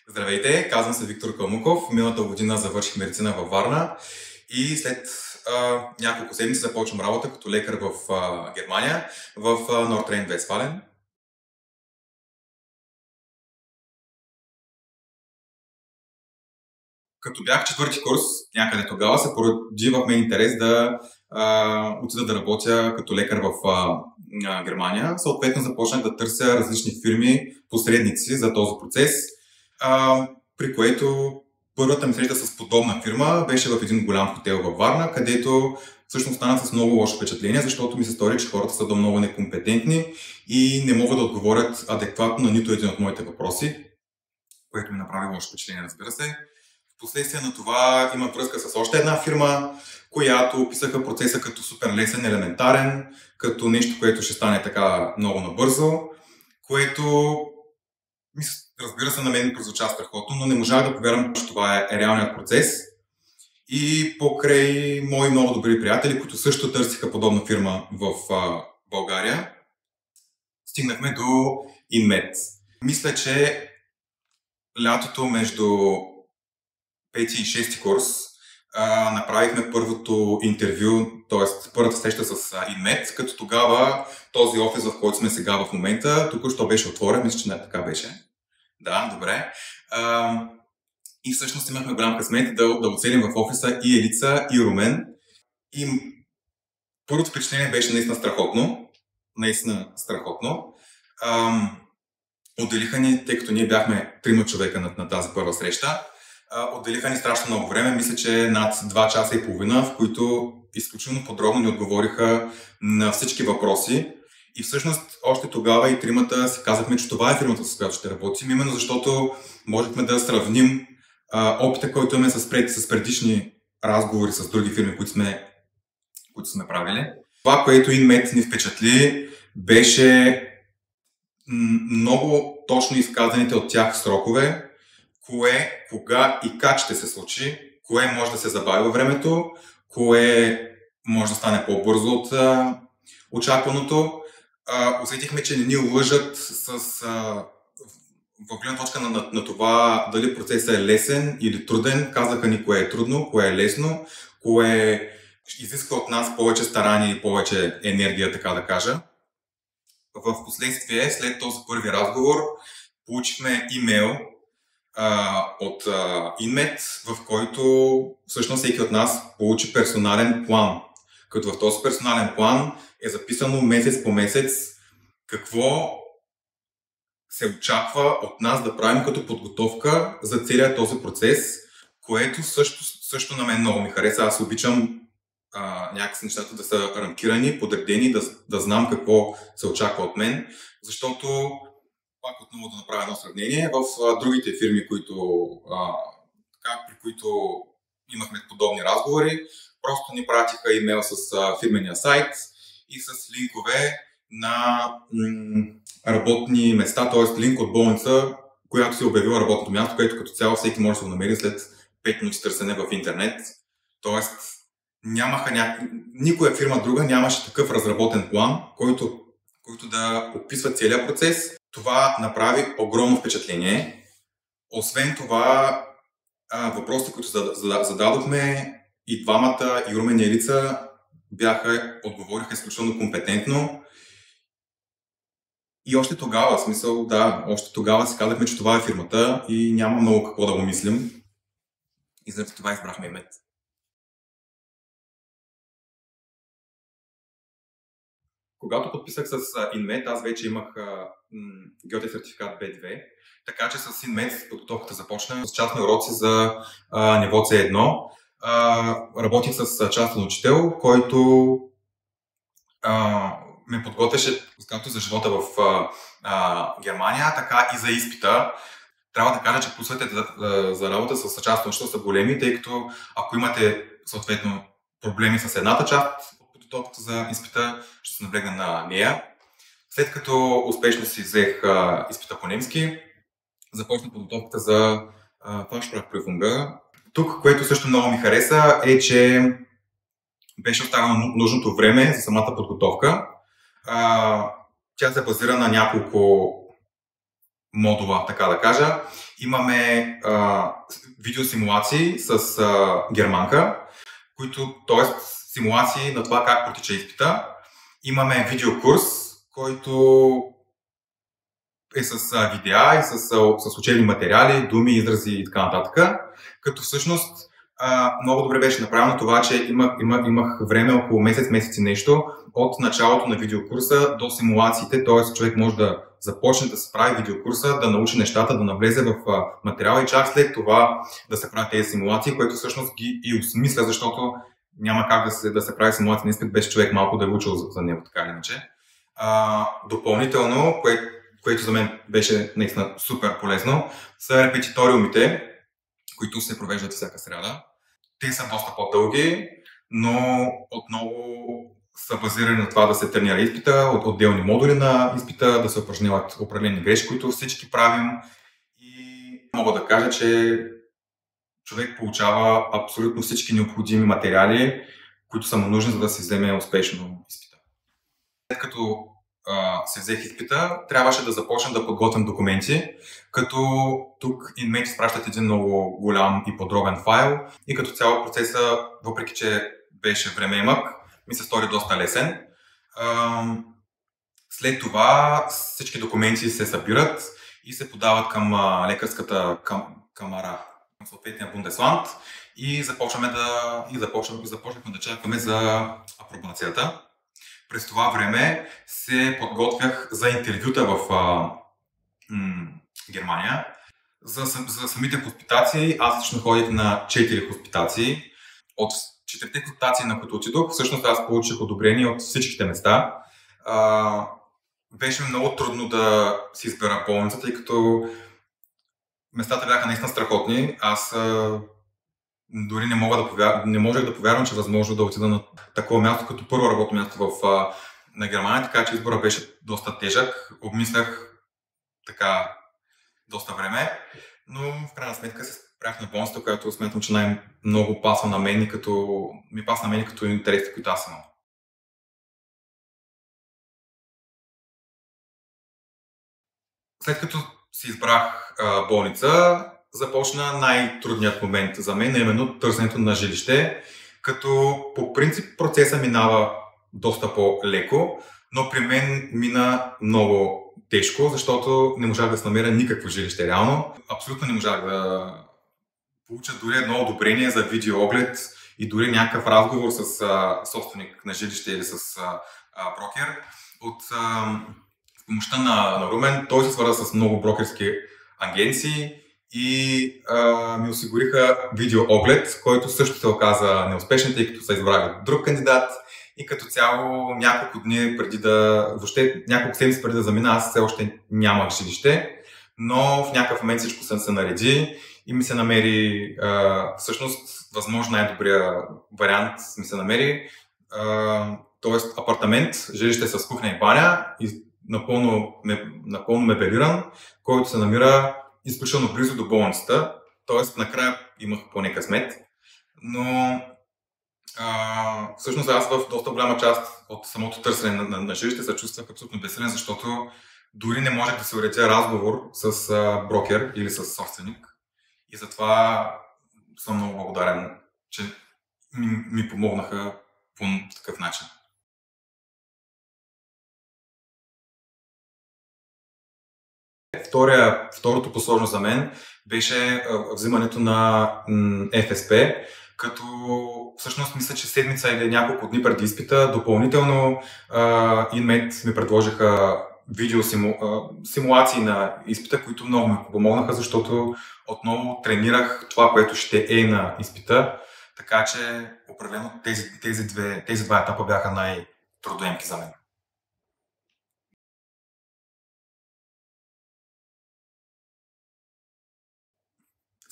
Здравейте, казвам се Виктор Калмуков. Миналата година завърших медицина във Варна и след няколко седмици започвам работа като лекар в Германия, в Нордрейн-Вестфален. Като бях четвърти курс, някъде тогава се породи в мен интерес да отида да работя като лекар в Германия. Съответно започнах да търся различни фирми, посредници за този процес, при което първата ми среща с подобна фирма беше в един голям хотел във Варна, където всъщност станах с много лошо впечатление, защото ми се стори, че хората са много некомпетентни и не могат да отговорят адекватно на нито един от моите въпроси, което ми направи лошо впечатление, разбира се. Впоследствие на това имах връзка с още една фирма, която описаха процеса като супер лесен, елементарен, като нещо, което ще стане така много набързо, което, разбира се, на мен прозвуча страхотно, но не можах да повярвам, че това е реалният процес. И покрай мои много добри приятели, които също търсиха подобна фирма в България, стигнахме до InMed. Мисля, че лятото между пети и шести курс направихме първото интервю, т.е. първата среща с InMed, като тогава този офис, в който сме сега в момента, току-що беше отворен, мисля, че не така беше. Да, добре. И всъщност имахме голям късмет да оцелим в офиса и Елица, и Румен. И първото впечатление беше наистина страхотно. Наистина страхотно. Отделиха ни, тъй като ние бяхме 3 човека на тази първа среща, отделиха ни страшно много време, мисля, че над 2 часа и половина, в които изключително подробно ни отговориха на всички въпроси. И всъщност още тогава и тримата си казахме, че това е фирмата, с която ще работим, именно защото можехме да сравним опита, който имаме с предишни разговори с други фирми, които сме правили. Това, което InMed ни впечатли, беше много точно изказаните от тях срокове, кое, кога и как ще се случи, кое може да се забави във времето, кое може да стане по-бързо от очакваното. Усетихме, че не ни лъжат в гледна точка на това дали процесът е лесен или труден. Казаха ни кое е трудно, кое е лесно, кое изисква от нас повече старание и повече енергия, така да кажа. В последствие, след този първи разговор, получихме имейл от InMed, в който всъщност всеки от нас получи персонален план. Като в този персонален план е записано месец по месец какво се очаква от нас да правим като подготовка за целият този процес, което също на мен много ми хареса. Аз обичам някакси нещата да са рамкирани, подредени, да знам какво се очаква от мен, защото пак отново да направя едно сравнение, в другите фирми, при които имахме подобни разговори, просто ни пратиха имейл с фирмения сайт и с линкове на работни места, т.е. линк от болница, която си обявила работното място, където като цяло всеки може да се го намери след 5 минути търсене в интернет. Тоест, никоя фирма друга нямаше такъв разработен план, който да описва целият процес. Това направи огромно впечатление. Освен това, въпросите, които зададохме, и двамата, и Румен и Елица, отговориха изключително компетентно. И още тогава, още тогава си казахме, че това е фирмата и няма много какво да го мислим. И заради това избрахме InMed. Когато подписах с InMed, аз вече имах Goethe сертификат B2, така че с InMed подготовката започна с частни уроци за ниво C1. Работих с частен учител, който ме подготвяше както за живота в Германия, така и за изпита. Трябва да кажа, че плюсовете за работа с частен учител са големи, тъй като ако имате съответно проблеми с едната част от подготовката за изпита, ще се наблегна на нея. След като успешно си взех изпита по немски, започна подготовката за Fachsprachprüfung. Тук, което също много ми хареса, е, че беше оставено нужното време за самата подготовка. Тя се базира на няколко модула, така да кажа. Имаме видеосимулации с германка, които, т.е. симулации на това как протича изпита. Имаме видеокурс, който е с видеа и с учебни материали, думи, изрази и така нататък. Като всъщност много добре беше направено това, че имах време около месец и нещо от началото на видеокурса до симулациите, т.е. човек може да започне да се прави видеокурса, да научи нещата, да навлезе в материала и чак след това да се прави тези симулации, което всъщност ги и осмисля, защото няма как да се прави симулация на изпит без човек малко да е учил за него, така или иначе. Допълнително, което за мен беше наистина супер полезно, са репетиториумите, които се провеждат всяка сряда. Те са доста по-дълги, но отново са базирани на това да се тренира изпита, от отделни модули на изпита, да се упражняват определени грешки, които всички правим. И мога да кажа, че човек получава абсолютно всички необходими материали, които са му нужни, за да се вземе успешно изпита. След като се взех изпита, трябваше да започна да подготвям документи, като тук InMate изпращат един много голям и подробен файл и като цяло процеса, въпреки че беше времеемък, ми се стори доста лесен. След това всички документи се събират и се подават към лекарската камара, към съответния Бундесланд и започнахме да чакаме за апробацията. През това време се подготвях за интервюта в Германия. За самите хоспитации аз лично ходих на 4 хоспитации. От 4 хоспитации, на които отидох, всъщност аз получих одобрение от всичките места. Беше много трудно да си избера болницата, тъй като местата бяха наистина страхотни. Аз дори не можех да повярвам, че е възможно да отида на такова място, като първо работно място на Германия, така че избора беше доста тежък. Обмислях така доста време, но в крайна сметка се спрях на болницата, която смятам, че най-много пасва на мен и като интересите, които аз имам. След като си избрах болница, започна най-трудният момент за мен, именно търсенето на жилище, като по принцип процеса минава доста по-леко, но при мен мина много тежко, защото не можах да се намеря никакво жилище реално. Абсолютно не можах да получа дори едно одобрение за видеооглед и дори някакъв разговор с собственик на жилище или с брокер. От помощта на Румен, той се свърза с много брокерски агенции и ми осигуриха видеооглед, който също се оказа неуспешен, тъй като са избрали друг кандидат и като цяло няколко седмици преди да замина, аз все още нямах жилище, но в някакъв момент всичко се нареди и ми се намери, всъщност, възможно най-добрия вариант ми се намери, т.е. апартамент, жилище с кухня и баня и напълно мебелиран, който се намира изключително близо до болницата, т.е. накрая имах поне късмет, но всъщност аз в доста голяма част от самото търсене на жилище се чувствах абсолютно безсилен, защото дори не можех да се уредя разговор с брокер или с собственик и затова съм много благодарен, че ми помогнаха по такъв начин. Второто по-сложно за мен беше взимането на ФСП, като всъщност мисля, че седмица или няколко дни преди изпита допълнително InMate ми предложиха симулации на изпита, които много ми помогнаха, защото отново тренирах това, което ще е на изпита, така че определено тези два етапа бяха най-трудоемки за мен.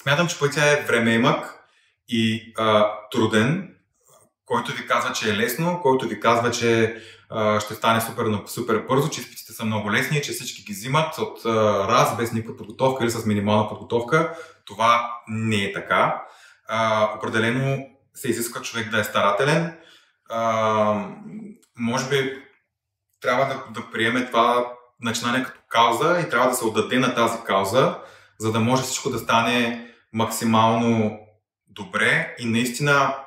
Смятам, че пътя е времеемък и труден, който ви казва, че е лесно, който ви казва, че ще стане супер бързо, че изпитите са много лесни, че всички ги взимат от раз, без никаква подготовка или с минимална подготовка. Това не е така. Определено се изисква човек да е старателен. Може би трябва да приеме това начинание като кауза и трябва да се отдаде на тази кауза, за да може всичко да стане максимално добре и наистина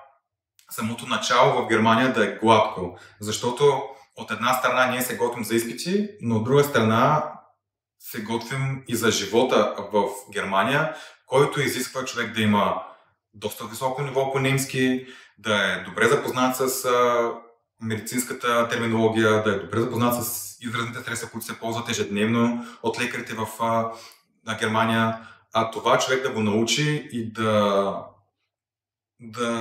самото начало в Германия да е гладко. Защото от една страна ние се готвим за изпити, но от друга страна се готвим и за живота в Германия, който изисква човек да има доста високо ниво по немски, да е добре запознат с медицинската терминология, да е добре запознат с изразните средства, които се ползват ежедневно от лекарите в Германия, а това човек да го научи и да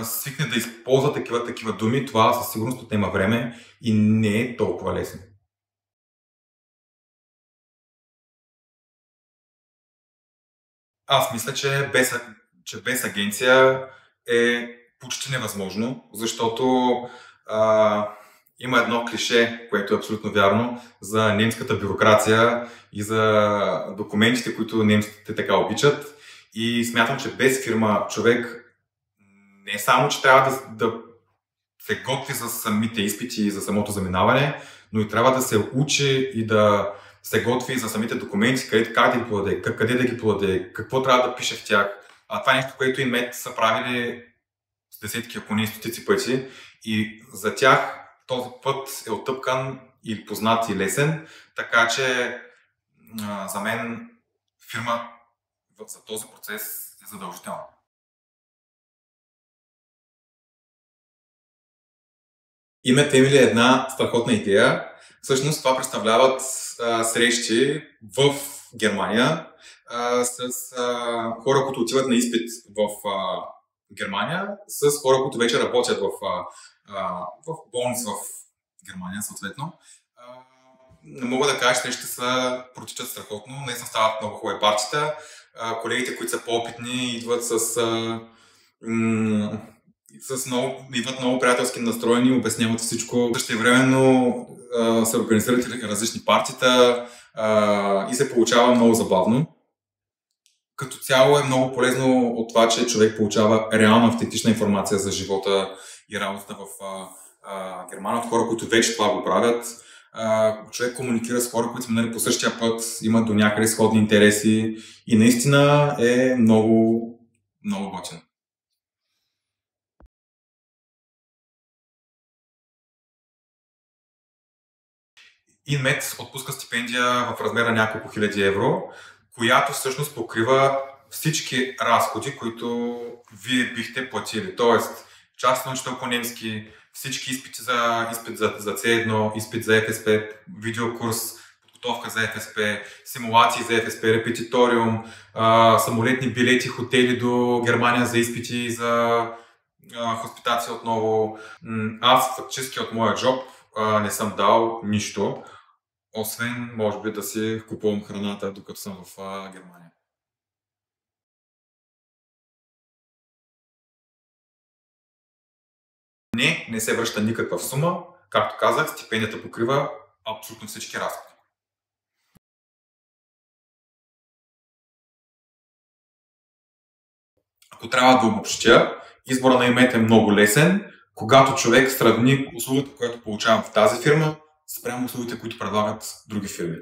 свикне да използва такива думи, това със сигурност отнема време и не е толкова лесно. Аз мисля, че без агенция е почти невъзможно, защото има едно клише, което е абсолютно вярно, за немската бюрокрация и за документите, които немците така обичат. И смятам, че без фирма човек не само, че трябва да се готви за самите изпити и за самото заминаване, но и трябва да се учи и да се готви за самите документи, как да ги подаде, къде да ги подаде, какво трябва да пише в тях. Това е нещо, което и МЕД са правили с десетки, ако не и стотици пъти. И за тях този път е оттъпкан и познат и лесен, така че за мен фирма за този процес е задължителна. Имате ли една страхотна идея? Всъщност това представляват срещи в Германия с хора, които отиват на изпит в Германия, с хора, които вече работят в болница в Германия, съответно. Мога да кажа, че срещите протичат страхотно, наистина стават много хубави парчета. Колегите, които са по-опитни, идват идват много приятелски настроени, обясняват всичко. Същевременно се организират различни партита и се получава много забавно. Като цяло е много полезно от това, че човек получава реална автентична информация за живота и работата в Германия от хора, които вече това го правят. Човек комуникира с хора, които са минали по същия път, имат до някъде сходни интереси и наистина е много, много готино. Инмед отпуска стипендия в размер на няколко хиляди евро, която всъщност покрива всички разходи, които вие бихте платили. Тоест, частен учител по немски, всички изпит за C1, изпит за ФСП, видеокурс, подготовка за ФСП, симулации за ФСП, репетиториум, самолетни билети, хотели до Германия за изпити, за хоспитация отново. Аз фактически от моя джоб не съм дал нищо, освен, може би, да си купувам храната, докато съм в Германия. Не се връща никаква сума. Както казах, стипендията покрива абсолютно всички разходи. Ако трябва да обобщя, избора на имет е много лесен, когато човек сравни услугата, която получавам в тази фирма, спрямо услугите, които предлагат други фирми.